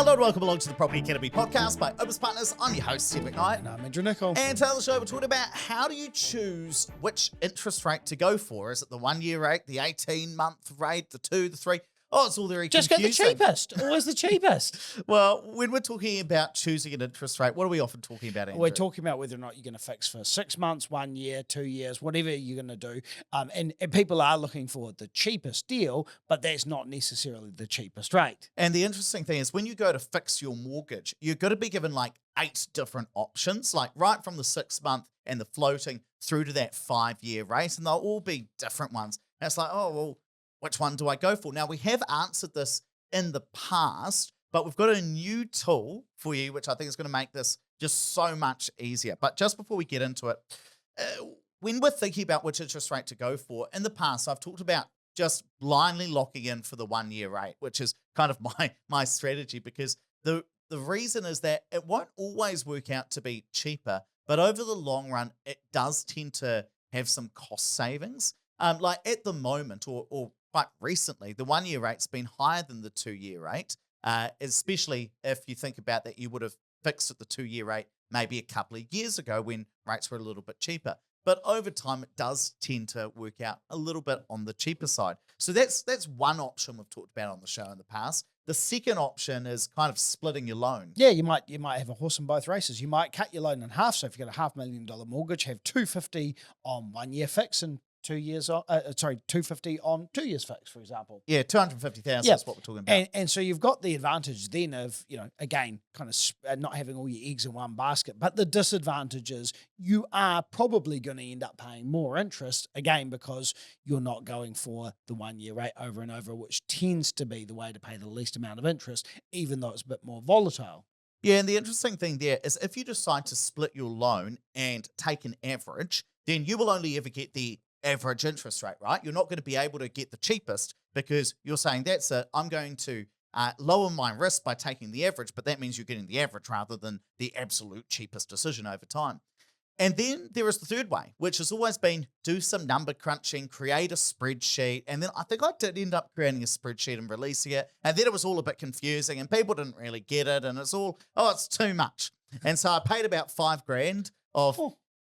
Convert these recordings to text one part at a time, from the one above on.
Hello and welcome along to the Property Academy podcast by Opus Partners. I'm your host, Steve McKnight. And I'm Andrew Nicol. And today on the show, we're talking about how do you choose which interest rate to go for? Is it the 1 year rate, the 18-month rate, the 2, the 3? Oh, it's all very confusing. Just get the cheapest. Always the cheapest. Well, when we're talking about choosing an interest rate, what are we often talking about, Andrew? We're talking about whether or not you're going to fix for 6 months, 1 year, 2 years, whatever you're going to do. And people are looking for the cheapest deal, but that's not necessarily the cheapest rate. And the interesting thing is when you go to fix your mortgage, you're going to be given like 8 different options, like right from the 6 month and the floating through to that 5 year rate. And they'll all be different ones. And it's like, oh, well, which one do I go for? Now, we have answered this in the past, but we've got a new tool for you, which I think is going to make this just so much easier. But just before we get into it, when we're thinking about which interest rate to go for, in the past, I've talked about just blindly locking in for the 1 year rate, which is kind of my strategy, because the reason is that it won't always work out to be cheaper, but over the long run, it does tend to have some cost savings. Like at the moment, or quite recently, the 1 year rate's been higher than the 2 year rate, especially if you think about that you would have fixed at the 2 year rate maybe a couple of years ago when rates were a little bit cheaper. But over time, it does tend to work out a little bit on the cheaper side. So that's one option we've talked about on the show in the past. The second option is kind of splitting your loan. Yeah, you might have a horse in both races. You might cut your loan in half. So if you've got a $500,000 mortgage, have $250 on 1 year fix and 2 years on, $250 on 2 years fix, for example. Yeah, 250,000 is what we're talking about. And so you've got the advantage then of, again, kind of not having all your eggs in one basket. But the disadvantage is you are probably going to end up paying more interest, again, because you're not going for the 1 year rate over and over, which tends to be the way to pay the least amount of interest, even though it's a bit more volatile. Yeah, and the interesting thing there is if you decide to split your loan and take an average, then you will only ever get the average interest rate, right? You're not going to be able to get the cheapest because you're saying that's it. I'm going to lower my risk by taking the average, but that means you're getting the average rather than the absolute cheapest decision over time. And then there is the third way, which has always been do some number crunching, create a spreadsheet. And then I think I did end up creating a spreadsheet and releasing it. And then it was all a bit confusing and people didn't really get it. And it's all, it's too much. And so I paid about $5,000 of...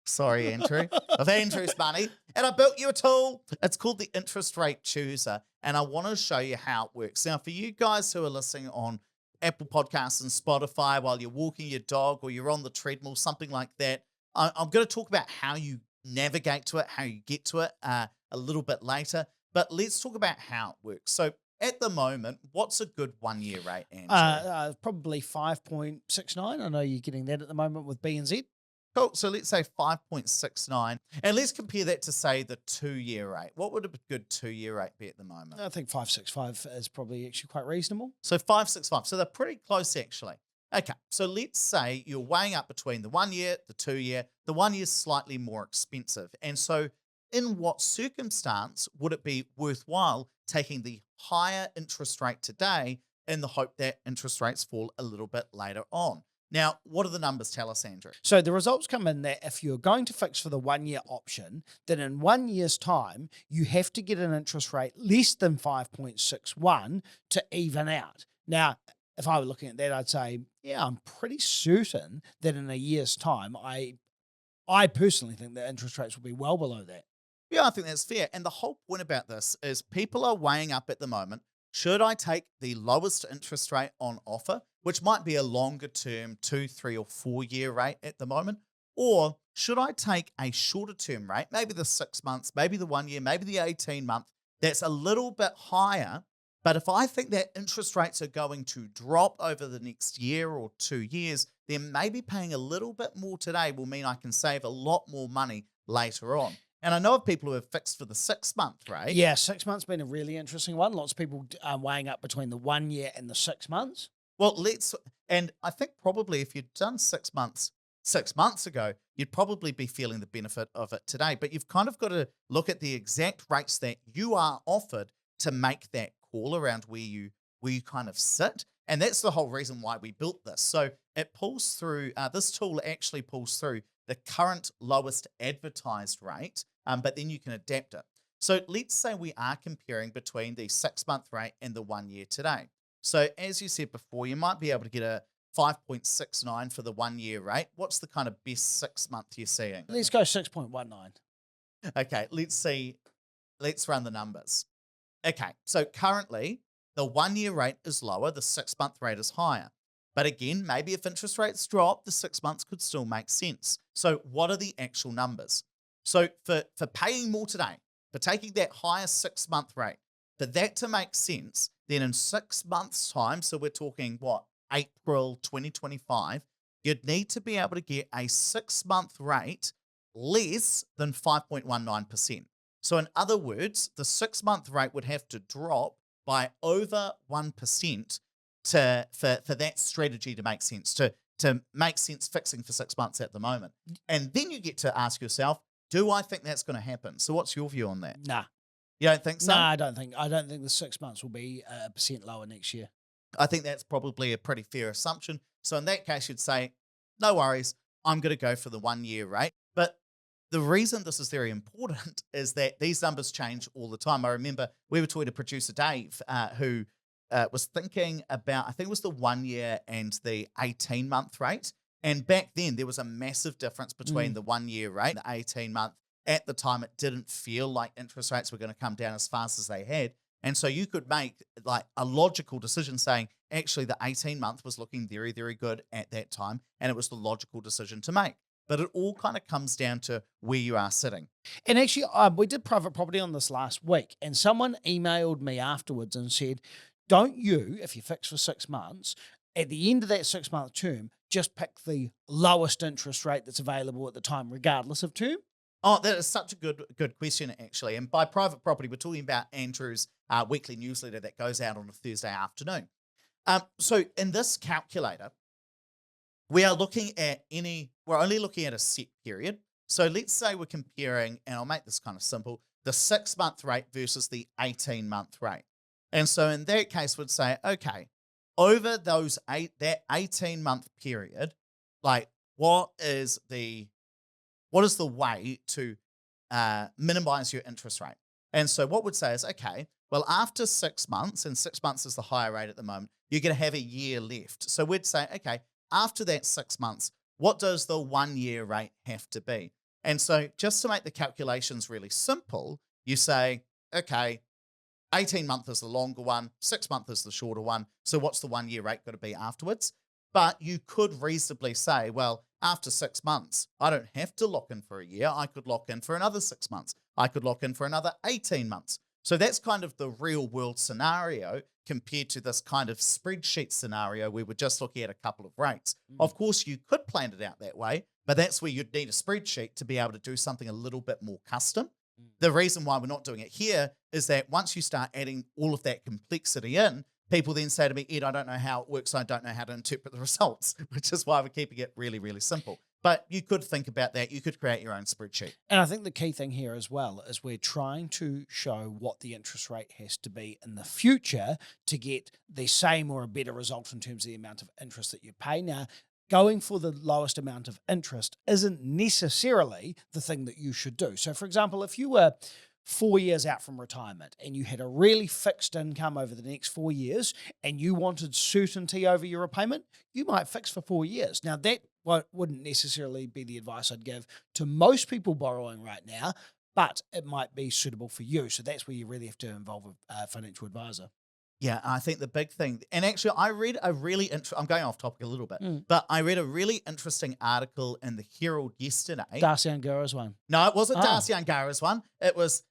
Sorry, Andrew, of Andrew's money. And I built you a tool. It's called the Interest Rate Chooser. And I want to show you how it works. Now, for you guys who are listening on Apple Podcasts and Spotify while you're walking your dog or you're on the treadmill, something like that, I'm going to talk about how you navigate to it, how you get to it a little bit later. But let's talk about how it works. So at the moment, what's a good 1 year rate, Andrew? Probably 5.69. I know you're getting that at the moment with B and Z. Cool. So let's say 5.69. And let's compare that to, say, the 2 year rate. What would a good 2 year rate be at the moment? I think 5.65 is probably actually quite reasonable. So 5.65. So they're pretty close, actually. Okay. So let's say you're weighing up between the 1 year, the 2 year. The 1 year is slightly more expensive. And so in what circumstance would it be worthwhile taking the higher interest rate today in the hope that interest rates fall a little bit later on? Now, what do the numbers tell us, Andrew? So the results come in that if you're going to fix for the 1 year option, then in 1 year's time, you have to get an interest rate less than 5.61 to even out. Now, if I were looking at that, I'd say, yeah, I'm pretty certain that in a year's time, I personally think that interest rates will be well below that. Yeah, I think that's fair. And the whole point about this is people are weighing up at the moment, should I take the lowest interest rate on offer, which might be a longer term 2, 3 or 4 year rate at the moment? Or should I take a shorter term rate, maybe the 6 months, maybe the 1 year, maybe the 18 month, that's a little bit higher. But if I think that interest rates are going to drop over the next year or 2 years, then maybe paying a little bit more today will mean I can save a lot more money later on. And I know of people who have fixed for the 6 month rate. Yeah, 6 months been a really interesting one. Lots of people weighing up between the 1 year and the 6 months. Well, and I think probably if you'd done 6 months 6 months ago, you'd probably be feeling the benefit of it today. But you've kind of got to look at the exact rates that you are offered to make that call around where you kind of sit. And that's the whole reason why we built this. So it pulls through, this tool actually pulls through the current lowest advertised rate, but then you can adapt it. So let's say we are comparing between the 6 month rate and the 1 year today. So as you said before, you might be able to get a 5.69 for the 1 year rate. What's the kind of best 6 month you're seeing? Let's go 6.19. Okay, let's see. Let's run the numbers. Okay, so currently the 1 year rate is lower, the 6 month rate is higher. But again, maybe if interest rates drop, the 6 months could still make sense. So what are the actual numbers? So for paying more today, for taking that higher 6 month rate, for that to make sense, then in 6 months' time, so we're talking what, April 2025, you'd need to be able to get a 6 month rate less than 5.19%. So, in other words, the 6 month rate would have to drop by over 1% for that strategy to make sense, to make sense fixing for 6 months at the moment. And then you get to ask yourself, do I think that's going to happen? So, what's your view on that? Nah. You don't think so? No, I don't think the 6 months will be a percent lower next year. I think that's probably a pretty fair assumption. So in that case, you'd say, no worries, I'm going to go for the 1 year rate. But the reason this is very important is that these numbers change all the time. I remember we were talking to producer Dave, who was thinking about, I think it was the 1 year and the 18-month rate. And back then, there was a massive difference between the 1 year rate and the 18-month. At the time, it didn't feel like interest rates were going to come down as fast as they had. And so you could make like a logical decision saying, actually, the 18-month was looking very, very good at that time. And it was the logical decision to make. But it all kind of comes down to where you are sitting. And actually, we did private property on this last week, and someone emailed me afterwards and said, don't you, if you fix for 6 months, at the end of that 6 month term, just pick the lowest interest rate that's available at the time, regardless of term? Oh, that is such a good question, actually. And by private property, we're talking about Andrew's weekly newsletter that goes out on a Thursday afternoon. So in this calculator, we're only looking at a set period. So let's say we're comparing, and I'll make this kind of simple, the 6 month rate versus the 18-month rate. And so in that case, we'd say, okay, over that 18-month period, like what is the way to minimize your interest rate? And so what we'd say is, okay, well, after 6 months, and 6 months is the higher rate at the moment, you're going to have a year left. So we'd say, okay, after that 6 months, what does the 1 year rate have to be? And so just to make the calculations really simple, you say, okay, 18-month is the longer one, 6 month is the shorter one. So what's the 1 year rate got to be afterwards? But you could reasonably say, well, after 6 months, I don't have to lock in for a year. I could lock in for another 6 months. I could lock in for another 18 months. So that's kind of the real world scenario compared to this kind of spreadsheet scenario where we're just looking at a couple of rates. Of course, you could plan it out that way, but that's where you'd need a spreadsheet to be able to do something a little bit more custom. The reason why we're not doing it here is that once you start adding all of that complexity in, people then say to me, Ed, I don't know how it works. I don't know how to interpret the results, which is why we're keeping it really, really simple. But you could think about that. You could create your own spreadsheet. And I think the key thing here as well is we're trying to show what the interest rate has to be in the future to get the same or a better result in terms of the amount of interest that you pay. Now, going for the lowest amount of interest isn't necessarily the thing that you should do. So, for example, if you were 4 years out from retirement and you had a really fixed income over the next 4 years and you wanted certainty over your repayment, you might fix for 4 years. Now, that wouldn't necessarily be the advice I'd give to most people borrowing right now, but it might be suitable for you. So that's where you really have to involve a financial advisor. Yeah, I think the big thing, and actually I read a really I'm going off topic a little bit, but I read a really interesting article in the Herald yesterday. Darcy Angara's one. No, it wasn't Darcy Angara's one. It was,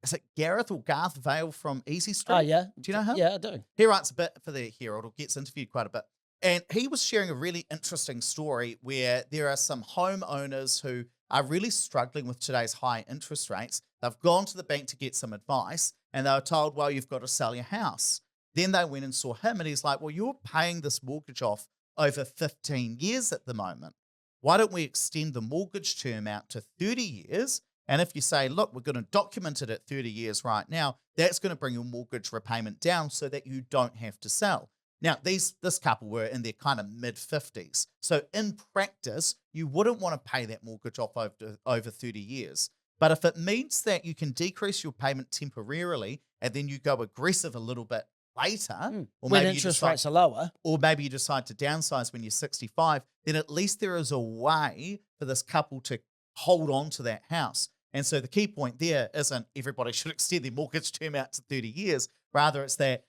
is it Gareth or Garth Vale from Easy Street? Oh, yeah. Do you know him? Yeah, I do. He writes a bit for the Herald, or gets interviewed quite a bit. And he was sharing a really interesting story where there are some homeowners who are really struggling with today's high interest rates. They've gone to the bank to get some advice and they were told, well, you've got to sell your house. Then they went and saw him and he's like, well, you're paying this mortgage off over 15 years at the moment. Why don't we extend the mortgage term out to 30 years? And if you say, look, we're going to document it at 30 years right now, that's going to bring your mortgage repayment down so that you don't have to sell. Now, this couple were in their kind of mid-50s. So in practice, you wouldn't want to pay that mortgage off over 30 years. But if it means that you can decrease your payment temporarily and then you go aggressive a little bit later, or when maybe you interest decide, rates are lower. or maybe you decide to downsize when you're 65, then at least there is a way for this couple to hold on to that house. And so the key point there isn't everybody should extend their mortgage term out to 30 years. Rather, it's that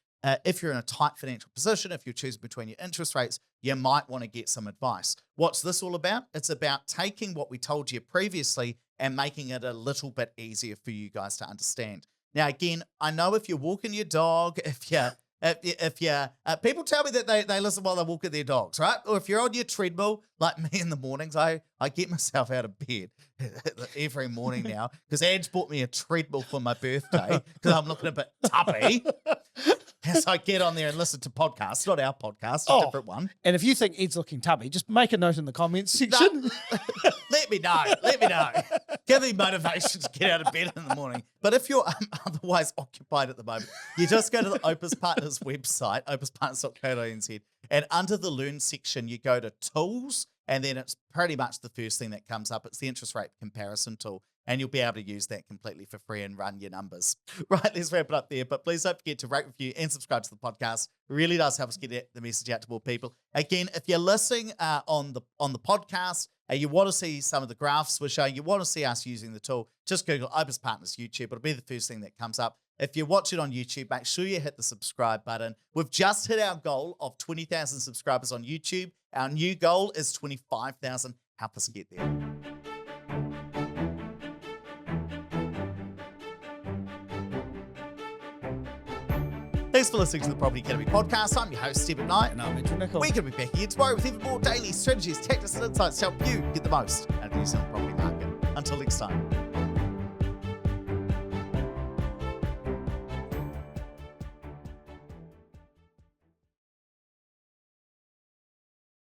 if you're in a tight financial position, if you're choosing between your interest rates, you might want to get some advice. What's this all about? It's about taking what we told you previously and making it a little bit easier for you guys to understand. Now, again, I know if you're walking your dog, if you're people tell me that they listen while they're walking their dogs, right? Or if you're on your treadmill, like me in the mornings, I get myself out of bed every morning now because Ange bought me a treadmill for my birthday because I'm looking a bit tubby. As I get on there and listen to podcasts, not our podcast, a different one. And if you think Ed's looking tubby, just make a note in the comments section. No. Let me know. Let me know. Give me motivation to get out of bed in the morning. But if you're otherwise occupied at the moment, you just go to the Opus Partners website, opuspartners.co.nz, and under the Learn section, you go to Tools, and then it's pretty much the first thing that comes up. It's the interest rate comparison tool. And you'll be able to use that completely for free and run your numbers. Right, let's wrap it up there. But please don't forget to rate, review, and subscribe to the podcast. It really does help us get the message out to more people. Again, if you're listening on the podcast, you want to see some of the graphs we're showing, you want to see us using the tool, just Google Opus Partners YouTube. It'll be the first thing that comes up. If you watch it on YouTube, make sure you hit the subscribe button. We've just hit our goal of 20,000 subscribers on YouTube. Our new goal is 25,000. Help us get there. Thanks for listening to the Property Academy podcast. I'm your host, Stephen Knight. And I'm Andrew Nichols. We're going to be back here tomorrow with even more daily strategies, tactics, and insights to help you get the most out of the New Zealand property market. Until next time.